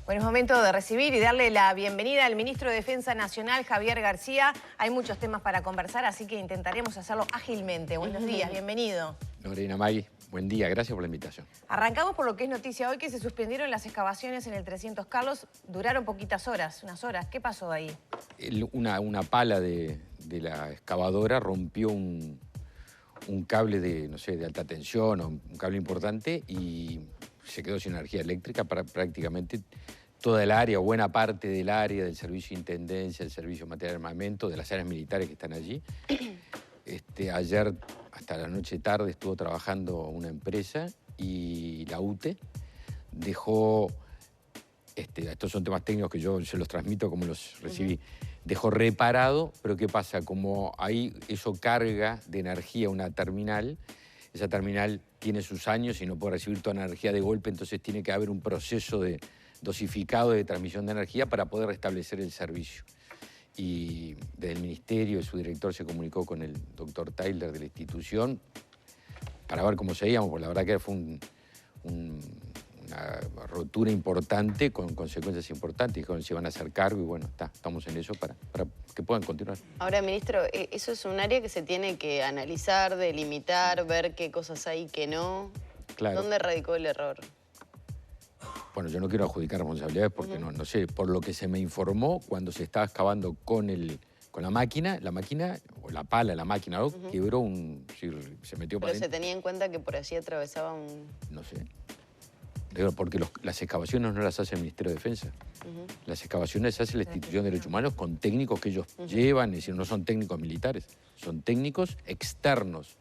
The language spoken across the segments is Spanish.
Bueno, es momento de recibir y darle la bienvenida al ministro de Defensa Nacional, Javier García. Hay muchos temas para conversar, así que intentaremos hacerlo ágilmente. Buenos días, bienvenido. Lorena May, buen día, gracias por la invitación. Arrancamos por lo que es noticia hoy, que se suspendieron las excavaciones en el 300 Carlos. Duraron poquitas horas, unas horas. ¿Qué pasó ahí? Una pala de la excavadora rompió un cable de, no sé, de alta tensión o un cable importante y se quedó sin energía eléctrica para prácticamente toda el área, o buena parte del área del servicio de intendencia, del servicio de material de armamento, de las áreas militares que están allí. Ayer hasta la noche tarde estuvo trabajando una empresa y la UTE dejó, estos son temas técnicos que yo se los transmito como los recibí, dejó reparado, pero ¿qué pasa? Como ahí eso carga de energía una terminal, esa terminal tiene sus años y no puede recibir toda la energía de golpe, entonces tiene que haber un proceso de dosificado de transmisión de energía para poder restablecer el servicio. Y desde el ministerio, su director se comunicó con el doctor Tyler de la institución para ver cómo seguíamos, porque la verdad que fue una rotura importante con consecuencias importantes, y se van a hacer cargo y bueno, estamos en eso para que puedan continuar. Ahora, ministro, eso es un área que se tiene que analizar, delimitar, ver qué cosas hay y qué no. Claro. ¿Dónde radicó el error? Bueno, yo no quiero adjudicar responsabilidades porque no sé, por lo que se me informó, cuando se estaba excavando con la máquina, o la pala, la máquina, ¿no? Quebró se metió para ¿Pero se tenía en cuenta que por allí atravesaba un...? No sé. Porque las excavaciones no las hace el Ministerio de Defensa. Las excavaciones las hace la Institución de Derechos Humanos con técnicos que ellos llevan, es decir, no son técnicos militares, son técnicos externos.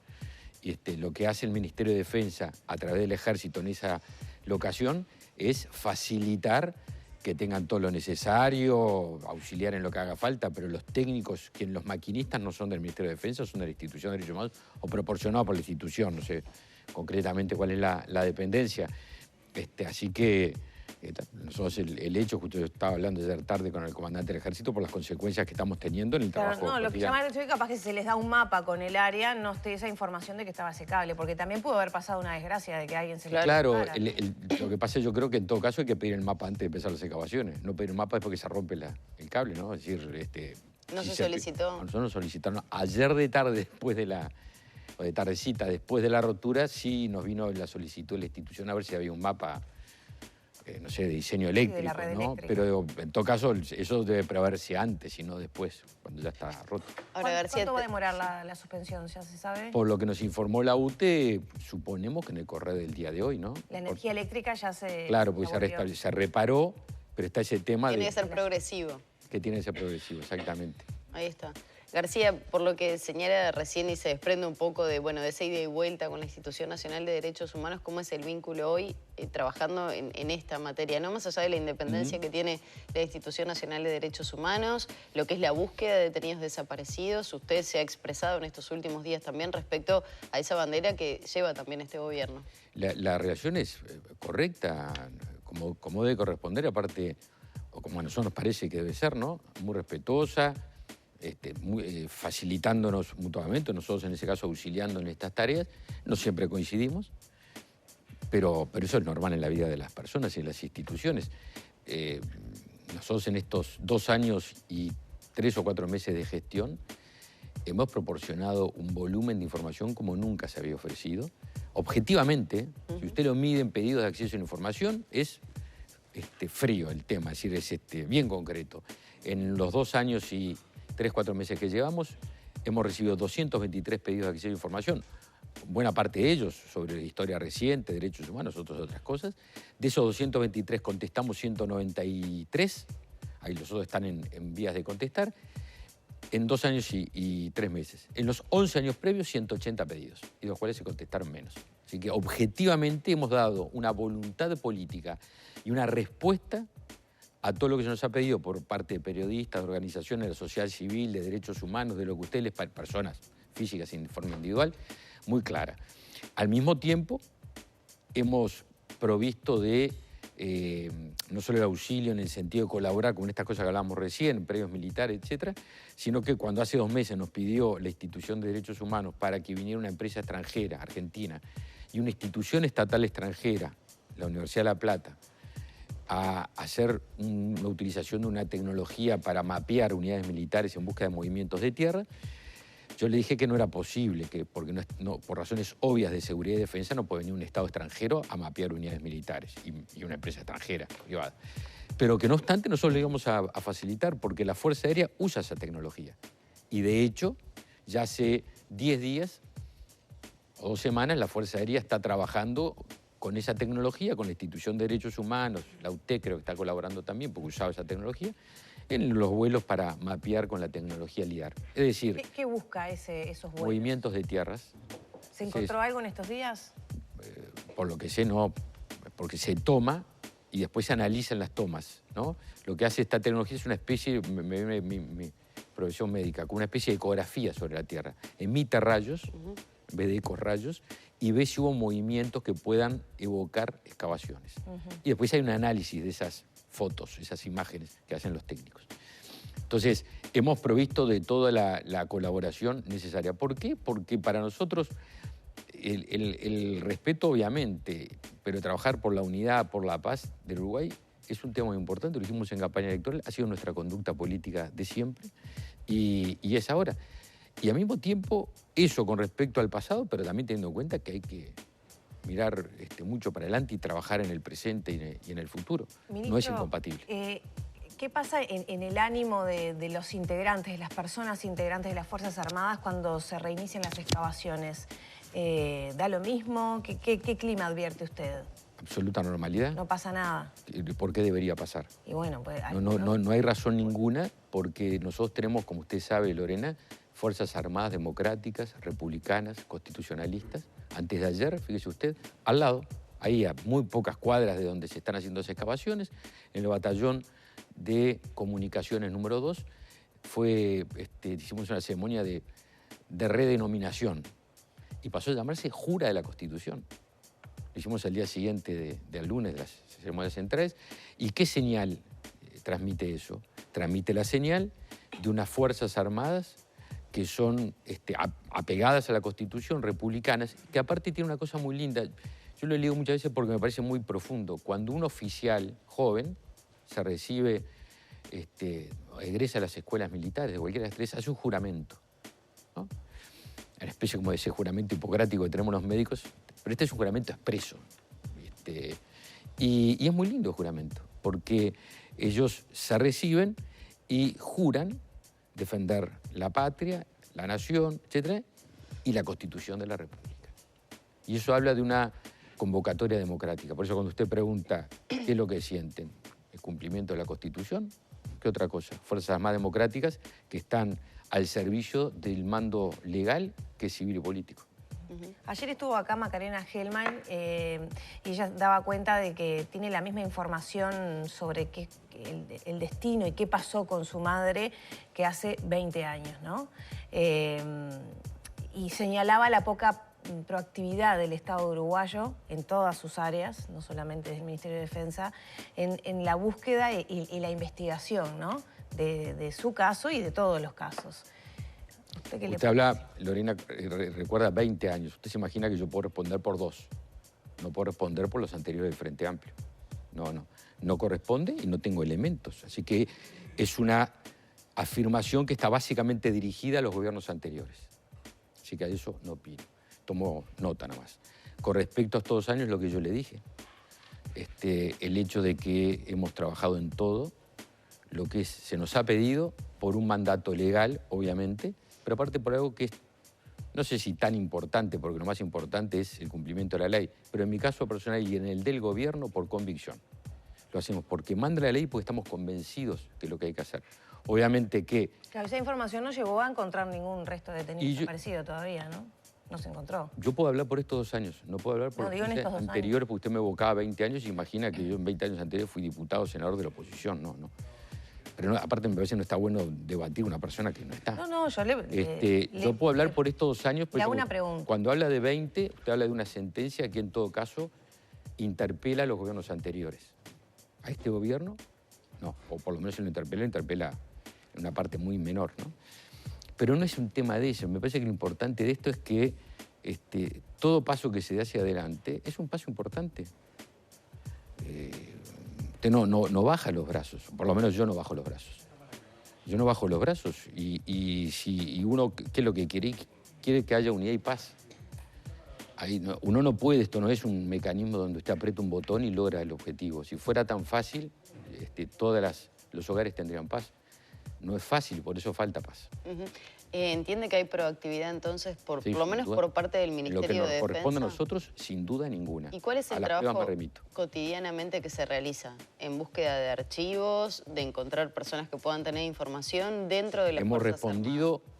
Y lo que hace el Ministerio de Defensa a través del Ejército en esa locación es facilitar que tengan todo lo necesario, auxiliar en lo que haga falta, pero los técnicos, los maquinistas no son del Ministerio de Defensa, son de la Institución de Derechos Humanos o proporcionados por la institución, no sé concretamente cuál es la dependencia. Así que nosotros el hecho, justo yo estaba hablando ayer tarde con el comandante del Ejército por las consecuencias que estamos teniendo en el trabajo. No, lo que llama la atención es capaz que si se les da un mapa con el área, no esté esa información de que estaba ese cable, porque también pudo haber pasado una desgracia de que alguien se le... Claro, lo que pasa yo creo que en todo caso hay que pedir el mapa antes de empezar las excavaciones, no pedir el mapa después que se rompe el cable, ¿no? Es decir, ¿No se solicitó? Nosotros nos solicitaron ayer de tarde después de de tardecita, después de la rotura, sí nos vino la solicitud de la institución a ver si había un mapa, no sé, de diseño eléctrico, de la red ¿no? eléctrica. Pero en todo caso, eso debe preverse antes y no después, cuando ya está roto. Ahora, García, ¿Cuánto va a demorar la suspensión? ¿Ya se sabe? Por lo que nos informó la UTE, suponemos que en el correo del día de hoy, ¿no? La energía eléctrica ya se... Claro, porque se reparó, pero está ese tema tiene que ser progresivo. Que tiene que ser progresivo, exactamente. Ahí está. García, por lo que señala recién y se desprende un poco de esa ida y vuelta con la Institución Nacional de Derechos Humanos, ¿cómo es el vínculo hoy trabajando en esta materia? No más allá de la independencia que tiene la Institución Nacional de Derechos Humanos, lo que es la búsqueda de detenidos desaparecidos, usted se ha expresado en estos últimos días también respecto a esa bandera que lleva también este gobierno. La relación es correcta, como debe corresponder, aparte, o como a nosotros nos parece que debe ser, ¿no? Muy respetuosa, facilitándonos mutuamente, nosotros en ese caso auxiliando en estas tareas. No siempre coincidimos, pero eso es normal en la vida de las personas y en las instituciones. Nosotros en estos 2 años y 3 o 4 meses de gestión hemos proporcionado un volumen de información como nunca se había ofrecido. Objetivamente, si usted lo mide en pedidos de acceso a la información, es frío el tema, es decir, es bien concreto. En los 2 años y 3-4 meses que llevamos, hemos recibido 223 pedidos de acceso a información, buena parte de ellos sobre la historia reciente, derechos humanos, otras cosas. De esos 223 contestamos 193, ahí los otros están en vías de contestar, en 2 años y 3 meses. En los 11 años previos, 180 pedidos, y de los cuales se contestaron menos. Así que objetivamente hemos dado una voluntad política y una respuesta a todo lo que se nos ha pedido por parte de periodistas, de organizaciones de la sociedad civil, de derechos humanos, de lo que ustedes, personas físicas en forma individual, muy clara. Al mismo tiempo, hemos provisto de no solo el auxilio en el sentido de colaborar con estas cosas que hablábamos recién, predios militares, etcétera, sino que cuando hace 2 meses nos pidió la Institución de Derechos Humanos para que viniera una empresa extranjera, argentina, y una institución estatal extranjera, la Universidad de La Plata, a hacer una utilización de una tecnología para mapear unidades militares en busca de movimientos de tierra. Yo le dije que no era posible, que porque por razones obvias de seguridad y defensa no puede venir un Estado extranjero a mapear unidades militares y una empresa extranjera, privada. Pero que no obstante nosotros le íbamos a facilitar porque la Fuerza Aérea usa esa tecnología. Y de hecho, ya hace 10 días o 2 semanas la Fuerza Aérea está trabajando con esa tecnología, con la Institución de Derechos Humanos, la UTEC creo que está colaborando también porque usaba esa tecnología, en los vuelos para mapear con la tecnología LIDAR. Es decir, ¿Qué busca esos vuelos? Movimientos de tierras. ¿Se encontró algo en estos días? Por lo que sé, no, porque se toma y después se analizan las tomas, ¿no? Lo que hace esta tecnología es una especie, mi profesión médica, como una especie de ecografía sobre la Tierra. Emite rayos, en vez de ecorrayos, y ve si hubo movimientos que puedan evocar excavaciones. Y después hay un análisis de esas fotos, esas imágenes que hacen los técnicos. Entonces, hemos provisto de toda la colaboración necesaria. ¿Por qué? Porque para nosotros el respeto, obviamente, pero trabajar por la unidad, por la paz del Uruguay es un tema muy importante. Lo hicimos en campaña electoral, ha sido nuestra conducta política de siempre y es ahora. Y al mismo tiempo, eso con respecto al pasado, pero también teniendo en cuenta que hay que mirar mucho para adelante y trabajar en el presente y en el futuro. Ministro, no es incompatible. ¿Qué pasa en el ánimo de los integrantes, de las personas integrantes de las Fuerzas Armadas cuando se reinician las excavaciones? ¿Da lo mismo? ¿Qué clima advierte usted? Absoluta normalidad. No pasa nada. ¿Por qué debería pasar? Y bueno, pues, no hay razón ninguna porque nosotros tenemos, como usted sabe, Lorena, Fuerzas Armadas democráticas, republicanas, constitucionalistas. Antes de ayer, fíjese usted, al lado, ahí a muy pocas cuadras de donde se están haciendo esas excavaciones, en el batallón de comunicaciones número 2, hicimos una ceremonia de redenominación y pasó a llamarse Jura de la Constitución. Lo hicimos al día siguiente del lunes de las ceremonias centrales. ¿Y qué señal transmite eso? Transmite la señal de unas Fuerzas Armadas que son apegadas a la Constitución, republicanas, que aparte tiene una cosa muy linda. Yo lo he leído muchas veces porque me parece muy profundo. Cuando un oficial joven se recibe, egresa a las escuelas militares, de cualquiera de las tres, hace un juramento, ¿no? Una especie como de ese juramento hipocrático que tenemos los médicos, pero este es un juramento expreso. Y es muy lindo el juramento, porque ellos se reciben y juran defender la patria, la nación, etcétera, y la Constitución de la República. Y eso habla de una convocatoria democrática. Por eso cuando usted pregunta qué es lo que sienten, el cumplimiento de la Constitución, ¿qué otra cosa? Fuerzas más democráticas que están al servicio del mando legal que es civil y político. Ayer estuvo acá Macarena Gelman y ella daba cuenta de que tiene la misma información sobre el destino y qué pasó con su madre que hace 20 años, ¿no? Y señalaba la poca proactividad del Estado uruguayo en todas sus áreas, no solamente del Ministerio de Defensa, en la búsqueda y la investigación, ¿no? de su caso y de todos los casos. Usted habla, Lorena, recuerda 20 años. Usted se imagina que yo puedo responder por 2. No puedo responder por los anteriores del Frente Amplio. No corresponde y no tengo elementos. Así que es una afirmación que está básicamente dirigida a los gobiernos anteriores. Así que a eso no opino. Tomo nota nada más. Con respecto a estos 2 años, lo que yo le dije, el hecho de que hemos trabajado en todo lo que se nos ha pedido por un mandato legal, obviamente, pero aparte por algo que es, no sé si tan importante, porque lo más importante es el cumplimiento de la ley, pero en mi caso personal y en el del gobierno, por convicción. Lo hacemos porque manda la ley, porque estamos convencidos que es lo que hay que hacer. Obviamente que... Claro, esa información no llegó a encontrar ningún resto de detenido desaparecido todavía, ¿no? No se encontró. Yo puedo hablar por estos 2 años, no puedo hablar por los anteriores, porque usted me evocaba 20 años y imagina que yo en 20 años anteriores fui diputado, senador de la oposición, no. Pero aparte me parece que no está bueno debatir una persona que no está. No, yo puedo hablar por estos 2 años, pero una pregunta. Cuando habla de 20, usted habla de una sentencia que en todo caso interpela a los gobiernos anteriores. ¿A este gobierno? No, o por lo menos lo interpela en una parte muy menor, ¿no? Pero no es un tema de eso. Me parece que lo importante de esto es que todo paso que se dé hacia adelante es un paso importante. usted no baja los brazos, por lo menos yo no bajo los brazos. Yo no bajo los brazos y si uno, ¿qué es lo que quiere? Quiere que haya unidad y paz. Ahí uno no puede, esto no es un mecanismo donde usted aprieta un botón y logra el objetivo. Si fuera tan fácil, todos los hogares tendrían paz. No es fácil, por eso falta paz. ¿Entiende que hay proactividad entonces, Sí, por lo menos duda. por parte del Ministerio de Lo que nos Defensa? corresponde a nosotros, sin duda ninguna. ¿Y cuál es el A las pruebas trabajo me remito. cotidianamente que se realiza? ¿En búsqueda de archivos, de encontrar personas que puedan tener información dentro de las Hemos Fuerzas respondido... Armadas?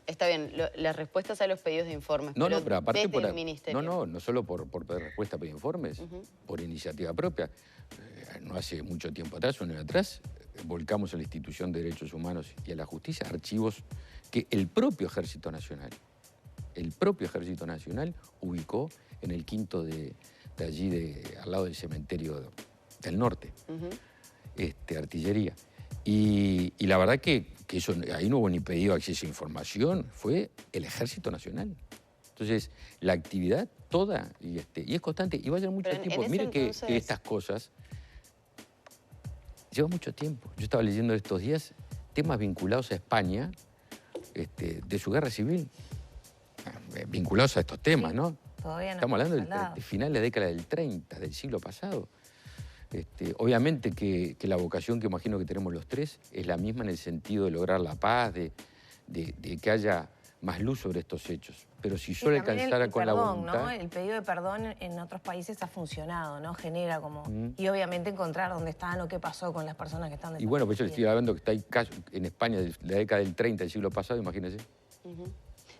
Está bien, las respuestas a los pedidos de informes, pero aparte desde el Ministerio. No solo por respuesta a pedidos de informes, por iniciativa propia. No hace mucho tiempo atrás, un año atrás, volcamos a la Institución de Derechos Humanos y a la Justicia archivos que el propio Ejército Nacional ubicó en el quinto de allí, al lado del cementerio del norte, artillería. Y la verdad que eso, ahí no hubo ni pedido de acceso a información, fue el Ejército Nacional. Entonces, la actividad toda, y es constante, y va a llevar mucho tiempo. Mire que estas cosas llevan mucho tiempo. Yo estaba leyendo estos días temas vinculados a España, de su guerra civil, vinculados a estos temas, Sí, ¿no? Todavía no Estamos hablando hablado. del final de la década del 30, del siglo pasado. Obviamente que la vocación que imagino que tenemos los tres es la misma en el sentido de lograr la paz, de que haya más luz sobre estos hechos. Pero si solo alcanzara con la voluntad... ¿no? El pedido de perdón en otros países ha funcionado, ¿no? Genera como... Y obviamente encontrar dónde están o qué pasó con las personas que están desaparecidas. Y bueno, pues yo le estoy hablando que hay casos en España de la década del 30 del siglo pasado, imagínese.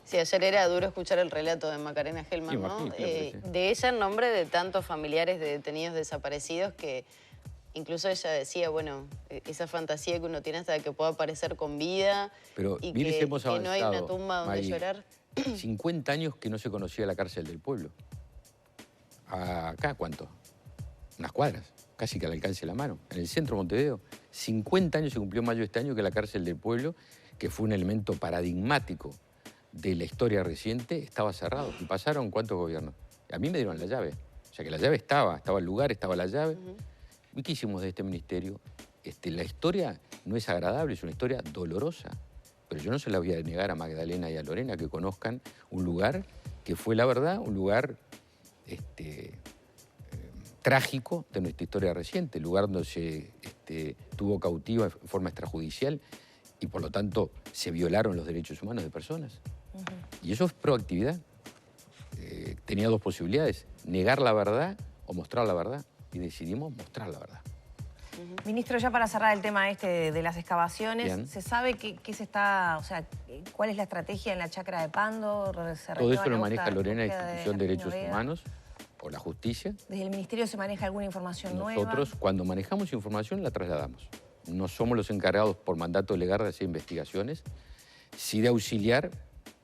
Sí, ayer era duro escuchar el relato de Macarena Gelman, Sí, ¿no? imagino, claro que sí. De ella en nombre de tantos familiares de detenidos desaparecidos que incluso ella decía, bueno, esa fantasía que uno tiene hasta que pueda aparecer con vida. Pero y mire si hemos que no hay una avanzado, tumba donde May. llorar. 50 años que no se conocía la cárcel del pueblo. ¿Acá cuánto? Unas cuadras, casi que al alcance de la mano. En el centro de Montevideo. 50 años se cumplió en mayo de este año que la cárcel del pueblo, que fue un elemento paradigmático de la historia reciente, estaba cerrado. Y pasaron ¿cuántos gobiernos? A mí me dieron la llave. O sea que la llave estaba el lugar, estaba la llave. ¿Y qué hicimos de este ministerio? La historia no es agradable, es una historia dolorosa. Pero yo no se la voy a negar a Magdalena y a Lorena que conozcan un lugar que fue, la verdad, un lugar trágico de nuestra historia reciente, el lugar donde se tuvo cautiva en forma extrajudicial y por lo tanto se violaron los derechos humanos de personas. Y eso es proactividad. Tenía dos posibilidades, negar la verdad o mostrar la verdad. Y decidimos mostrar la verdad. Ministro, ya para cerrar el tema de las excavaciones, Bien. ¿se sabe qué se está, o sea, cuál es la estrategia en la chacra de Pando? Todo eso lo maneja Lorena, la Institución de Derechos Humanos o la Justicia. ¿Desde el Ministerio se maneja alguna información nueva? Nosotros, cuando manejamos información, la trasladamos. No somos los encargados por mandato legal de hacer investigaciones, sí de auxiliar,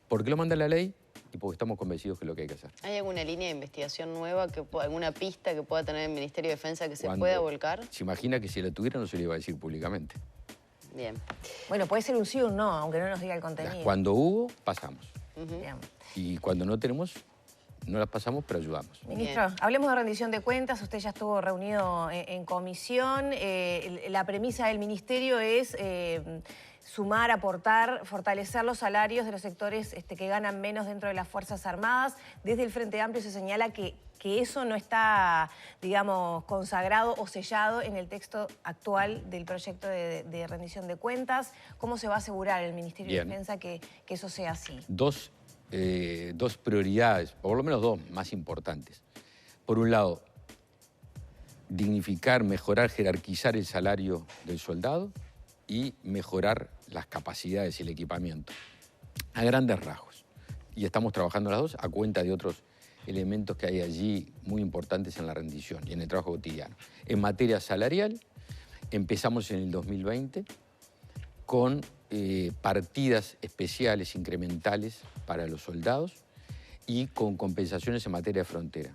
porque lo manda la ley y porque estamos convencidos que es lo que hay que hacer. ¿Hay alguna línea de investigación nueva, alguna pista que pueda tener el Ministerio de Defensa que se Cuando pueda volcar? Se imagina que si la tuviera no se le iba a decir públicamente. Bien. Bueno, puede ser un sí o un no, aunque no nos diga el contenido. Cuando hubo, pasamos. Bien. Y cuando no tenemos, no las pasamos, pero ayudamos. Ministro, hablemos de rendición de cuentas. Usted ya estuvo reunido en comisión. La premisa del ministerio es sumar, aportar, fortalecer los salarios de los sectores que ganan menos dentro de las Fuerzas Armadas. Desde el Frente Amplio se señala que eso no está, digamos, consagrado o sellado en el texto actual del proyecto de rendición de cuentas. ¿Cómo se va a asegurar el Ministerio de Defensa que eso sea así? Dos prioridades, por lo menos dos más importantes. Por un lado, dignificar, mejorar, jerarquizar el salario del soldado y mejorar las capacidades y el equipamiento, a grandes rasgos. Y estamos trabajando las dos a cuenta de otros elementos que hay allí muy importantes en la rendición y en el trabajo cotidiano. En materia salarial, empezamos en el 2020 con partidas especiales, incrementales para los soldados y con compensaciones en materia de frontera.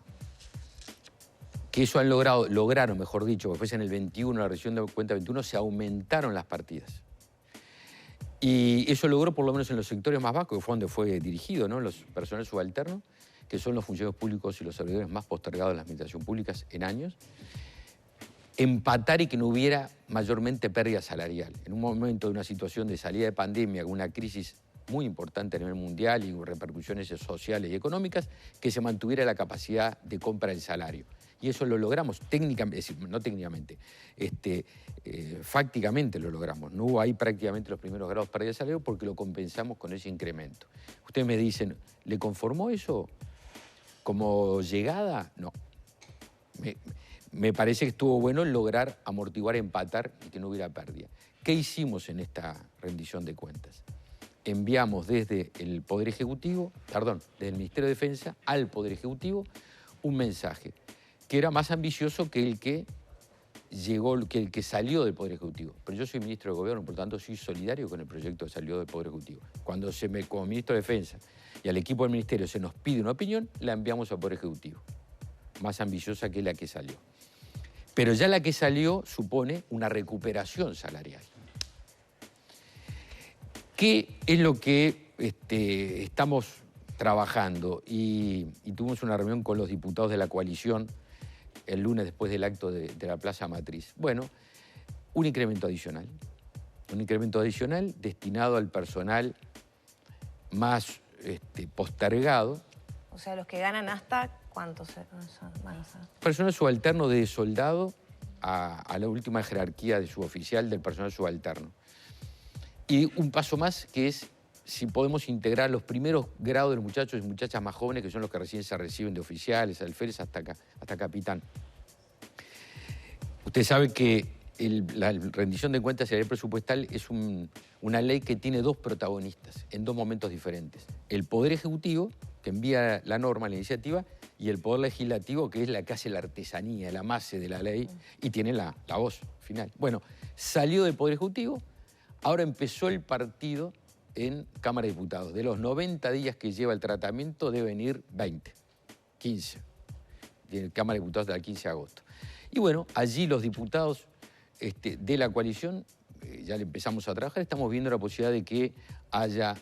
Que eso lograron, mejor dicho, que fuese en el 21, la rendición de cuenta 21, se aumentaron las partidas. Y eso logró, por lo menos en los sectores más bajos, que fue donde fue dirigido, ¿no? Los personal subalternos, que son los funcionarios públicos y los servidores más postergados de la administración pública en años, empatar y que no hubiera mayormente pérdida salarial. En un momento de una situación de salida de pandemia, con una crisis muy importante a nivel mundial y repercusiones sociales y económicas, que se mantuviera la capacidad de compra del salario. Y eso lo logramos técnicamente, es decir, no técnicamente, fácticamente lo logramos. No hubo ahí prácticamente los primeros grados de pérdida de salario porque lo compensamos con ese incremento. Ustedes me dicen, ¿le conformó eso como llegada? No. Me parece que estuvo bueno lograr amortiguar, empatar y que no hubiera pérdida. ¿Qué hicimos en esta rendición de cuentas? Enviamos desde el Poder Ejecutivo, desde el Ministerio de Defensa al Poder Ejecutivo un mensaje que era más ambicioso que el que salió del Poder Ejecutivo. Pero yo soy ministro de Gobierno, por lo tanto soy solidario con el proyecto que salió del Poder Ejecutivo. Cuando como ministro de Defensa y al equipo del Ministerio se nos pide una opinión, la enviamos al Poder Ejecutivo. Más ambiciosa que la que salió. Pero ya la que salió supone una recuperación salarial. ¿Qué es lo que estamos trabajando? Y tuvimos una reunión con los diputados de la coalición el lunes después del acto de la Plaza Matriz. Bueno, un incremento adicional. Un incremento adicional destinado al personal más postergado. O sea, los que ganan hasta, ¿cuántos van a ser? Personal subalterno de soldado a la última jerarquía de suboficial del personal subalterno. Y un paso más que es si podemos integrar los primeros grados de los muchachos y muchachas más jóvenes, que son los que recién se reciben de oficiales, alférez, hasta capitán. Usted sabe que la rendición de cuentas y la ley presupuestal es una ley que tiene dos protagonistas en dos momentos diferentes. El Poder Ejecutivo, que envía la norma, la iniciativa, y el Poder Legislativo, que es la que hace la artesanía, la masa de la ley, y tiene la voz final. Bueno, salió del Poder Ejecutivo, ahora empezó el partido en Cámara de Diputados. De los 90 días que lleva el tratamiento deben ir 20, 15. En Cámara de Diputados del 15 de agosto. Y bueno, allí los diputados de la coalición, ya le empezamos a trabajar, estamos viendo la posibilidad de que haya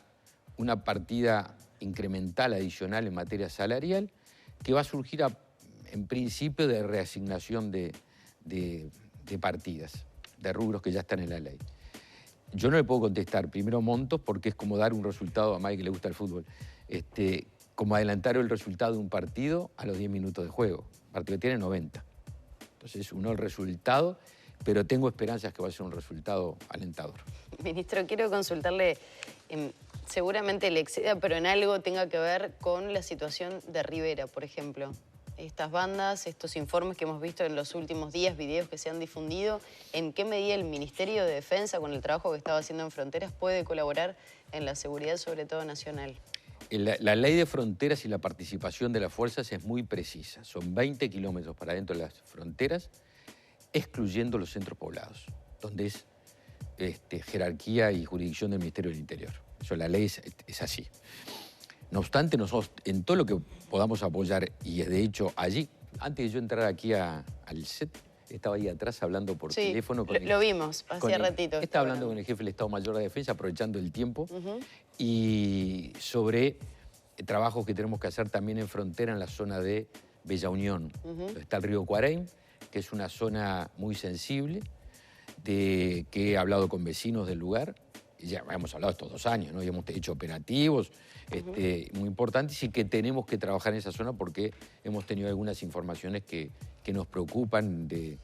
una partida incremental adicional en materia salarial que va a surgir en principio de reasignación de partidas, de rubros que ya están en la ley. Yo no le puedo contestar primero montos porque es como dar un resultado a Mike que le gusta el fútbol, como adelantar el resultado de un partido a los 10 minutos de juego. El partido tiene 90. Entonces uno el resultado, pero tengo esperanzas que va a ser un resultado alentador. Ministro, quiero consultarle, seguramente le exceda, pero en algo tenga que ver con la situación de Rivera, por ejemplo. Estas bandas, estos informes que hemos visto en los últimos días, videos que se han difundido, ¿en qué medida el Ministerio de Defensa, con el trabajo que estaba haciendo en fronteras, puede colaborar en la seguridad, sobre todo nacional? La ley de fronteras y la participación de las fuerzas es muy precisa. Son 20 kilómetros para dentro de las fronteras, excluyendo los centros poblados, donde es jerarquía y jurisdicción del Ministerio del Interior. Eso, la ley es así. No obstante, nosotros en todo lo que podamos apoyar, y de hecho allí, antes de yo entrar aquí al set, estaba ahí atrás hablando por teléfono. Lo vimos, hacía ratito. Estaba hablando con el jefe del Estado Mayor de Defensa, aprovechando el tiempo, y sobre trabajos que tenemos que hacer también en frontera en la zona de Bella Unión. Donde está el río Cuareim, que es una zona muy sensible, que he hablado con vecinos del lugar. Ya hemos hablado estos 2 años, ¿no? Y hemos hecho operativos muy importantes y que tenemos que trabajar en esa zona porque hemos tenido algunas informaciones que nos preocupan de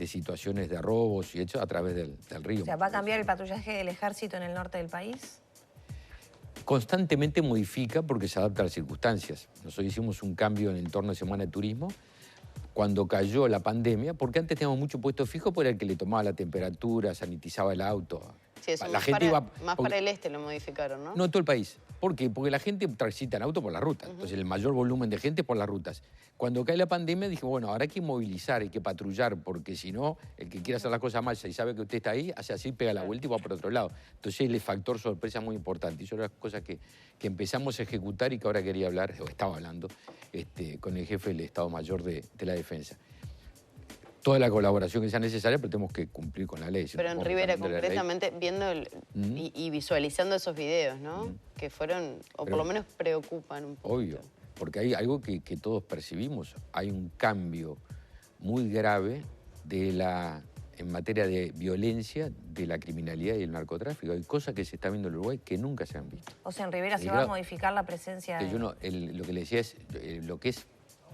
situaciones de robos y hechos a través del río. O sea, ¿va a cambiar el patrullaje del ejército en el norte del país? Constantemente modifica porque se adapta a las circunstancias. Nosotros hicimos un cambio en el entorno de Semana de Turismo cuando cayó la pandemia, porque antes teníamos mucho puesto fijo por el que le tomaba la temperatura, sanitizaba el auto. Sí, eso la gente iba, para el este lo modificaron, ¿no? No en todo el país. ¿Por qué? Porque la gente transita en auto por la ruta. Entonces el mayor volumen de gente por las rutas. Cuando cae la pandemia dije, bueno, ahora hay que movilizar, hay que patrullar, porque si no, el que quiera hacer las cosas mal y sabe que usted está ahí, hace así, pega la vuelta y va por otro lado. Entonces el factor sorpresa es muy importante. Y eso era las cosas que empezamos a ejecutar y que ahora quería hablar, o estaba hablando, con el jefe del Estado Mayor de la Defensa. Toda la colaboración que sea necesaria, pero tenemos que cumplir con la ley. Pero en Rivera, concretamente, viendo y visualizando esos videos, ¿no? Que fueron, o por lo menos preocupan un poco. Obvio, porque hay algo que todos percibimos. Hay un cambio muy grave en materia de violencia, de la criminalidad y el narcotráfico. Hay cosas que se están viendo en Uruguay que nunca se han visto. O sea, en Rivera se va a modificar la presencia de... Lo que le decía es, lo que es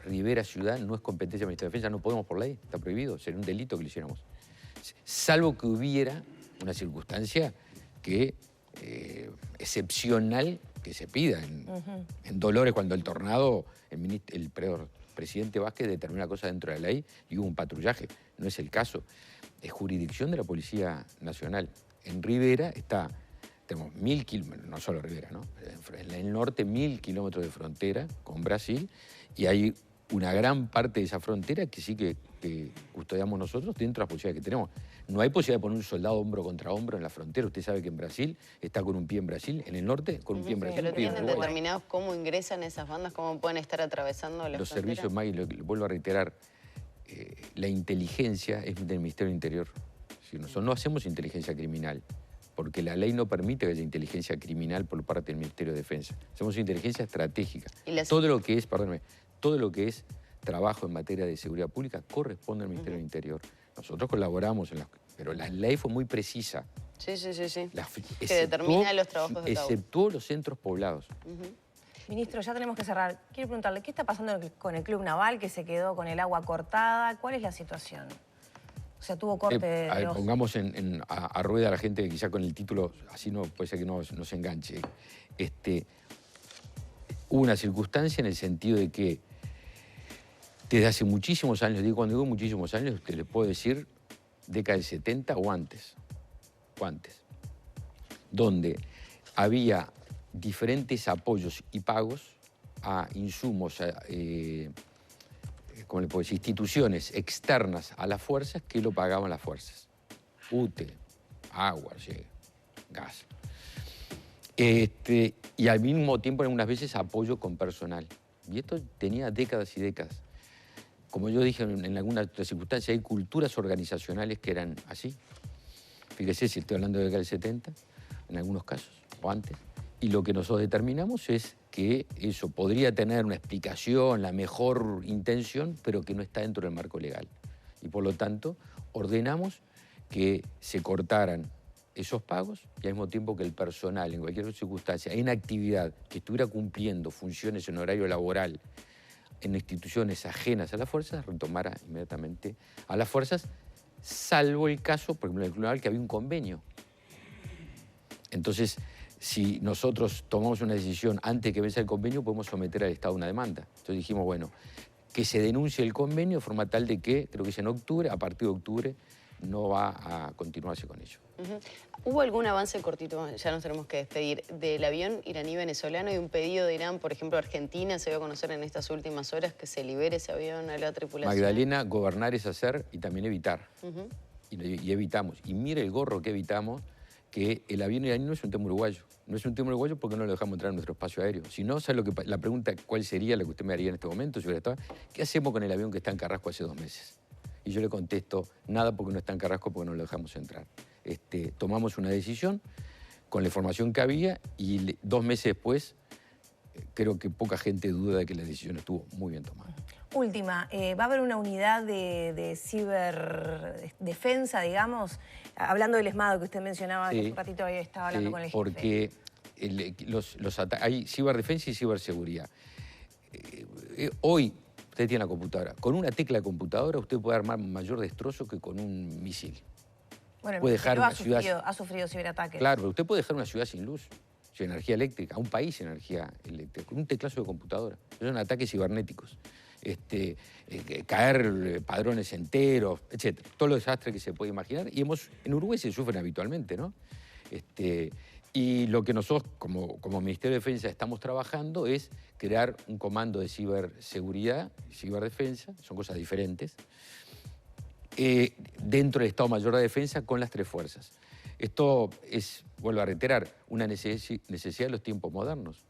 Rivera Ciudad no es competencia del Ministerio de Defensa, no podemos por ley, está prohibido, sería un delito que lo hiciéramos. Salvo que hubiera una circunstancia que, excepcional que se pida. En Dolores, cuando el tornado, el presidente Vázquez determinó una cosa dentro de la ley y hubo un patrullaje. No es el caso. Es jurisdicción de la Policía Nacional. En Rivera tenemos 1000 kilómetros, no solo Rivera, ¿no? En el norte 1000 kilómetros de frontera con Brasil y hay una gran parte de esa frontera que sí que custodiamos nosotros dentro de las posibilidades que tenemos. No hay posibilidad de poner un soldado hombro contra hombro en la frontera. Usted sabe que en Brasil está con un pie en Brasil, en el norte con un pie en Brasil. Pero tienen determinados cómo ingresan esas bandas, cómo pueden estar atravesando la los frontera. Servicios, Maggie, vuelvo a reiterar, la inteligencia es del Ministerio del Interior. Si nosotros no hacemos inteligencia criminal, porque la ley no permite que haya inteligencia criminal por parte del Ministerio de Defensa. Hacemos inteligencia estratégica. Todo lo que es trabajo en materia de seguridad pública corresponde al Ministerio del Interior. Nosotros colaboramos, pero la ley fue muy precisa. Sí. Que determina los trabajos de cada uno. Exceptuó los centros poblados. Ministro, ya tenemos que cerrar. Quiero preguntarle, ¿qué está pasando con el Club Naval que se quedó con el agua cortada? ¿Cuál es la situación? O sea, tuvo corte de los... Pongamos a rueda a la gente, quizá con el título, así no puede ser que no se enganche. Hubo una circunstancia en el sentido de que desde hace muchísimos años, cuando digo muchísimos años, usted le puedo decir década del 70 o antes, donde había diferentes apoyos y pagos a insumos, ¿cómo le puedo decir? Instituciones externas a las fuerzas que lo pagaban las fuerzas. UTE, agua, gas. Y al mismo tiempo, algunas veces, apoyo con personal. Y esto tenía décadas y décadas. Como yo dije en alguna otra circunstancia, hay culturas organizacionales que eran así. Fíjese si estoy hablando de la década del 70, en algunos casos, o antes. Y lo que nosotros determinamos es que eso podría tener una explicación, la mejor intención, pero que no está dentro del marco legal. Y por lo tanto, ordenamos que se cortaran esos pagos y al mismo tiempo que el personal, en cualquier circunstancia, en actividad que estuviera cumpliendo funciones en horario laboral en instituciones ajenas a las fuerzas, retomara inmediatamente a las fuerzas, salvo el caso, por ejemplo, en el Club Naval, que había un convenio. Entonces, si nosotros tomamos una decisión antes que venza el convenio, podemos someter al Estado una demanda. Entonces dijimos, bueno, que se denuncie el convenio de forma tal de que, creo que es en octubre, a partir de octubre, no va a continuarse con ello. ¿Hubo algún avance cortito, ya nos tenemos que despedir, del avión iraní-venezolano y un pedido de Irán, por ejemplo, Argentina, se dio a conocer en estas últimas horas que se libere ese avión a la tripulación? Magdalena, gobernar es hacer y también evitar. Y evitamos. Y mire el gorro que evitamos, que el avión iraní no es un tema uruguayo. No es un tema uruguayo porque no lo dejamos entrar en nuestro espacio aéreo. Si no, ¿sabe la pregunta cuál sería la que usted me haría en este momento? Si hubiera estado, ¿qué hacemos con el avión que está en Carrasco hace 2 meses? Y yo le contesto, nada porque no está en Carrasco, porque no lo dejamos entrar. Tomamos una decisión con la información que había y 2 meses después creo que poca gente duda de que la decisión estuvo muy bien tomada. Última, ¿va a haber una unidad de ciberdefensa, digamos? Hablando del ESMADO que usted mencionaba, que hace un ratito estaba hablando con el jefe. Porque hay ciberdefensa y ciberseguridad. Hoy usted tiene la computadora. Con una tecla de computadora usted puede armar mayor destrozo que con un misil. Bueno, puede dejar una ha sufrido ciberataques. Claro, pero usted puede dejar una ciudad sin luz, sin energía eléctrica, un país sin energía eléctrica, con un teclazo de computadora. Esos son ataques cibernéticos. Caer padrones enteros, etc. Todos los desastres que se puede imaginar. Y en Uruguay se sufren habitualmente, ¿no? Y lo que nosotros, como Ministerio de Defensa, estamos trabajando es crear un comando de ciberseguridad y ciberdefensa, son cosas diferentes, dentro del Estado Mayor de Defensa con las 3 fuerzas. Esto es, vuelvo a reiterar, una necesidad de los tiempos modernos.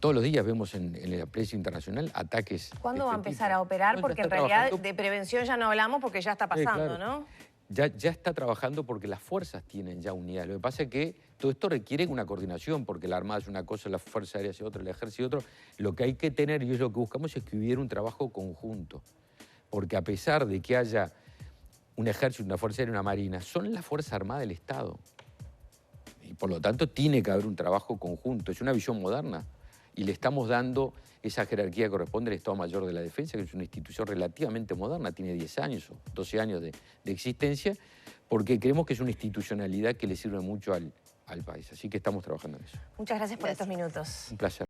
Todos los días vemos en la prensa internacional ataques. ¿Cuándo va a empezar a operar? Porque en realidad de prevención ya no hablamos porque ya está pasando, claro. ¿no? Ya está trabajando porque las fuerzas tienen ya unidades. Lo que pasa es que todo esto requiere una coordinación, porque la Armada es una cosa, la Fuerza Aérea es otra, el Ejército es otro. Lo que hay que tener, y es lo que buscamos, es que hubiera un trabajo conjunto. Porque a pesar de que haya un ejército, una fuerza aérea, una marina, son la Fuerza Armada del Estado. Y por lo tanto tiene que haber un trabajo conjunto, es una visión moderna. Y le estamos dando esa jerarquía que corresponde al Estado Mayor de la Defensa, que es una institución relativamente moderna, tiene 10 años o 12 años de existencia, porque creemos que es una institucionalidad que le sirve mucho al país. Así que estamos trabajando en eso. Muchas gracias por estos minutos. Un placer.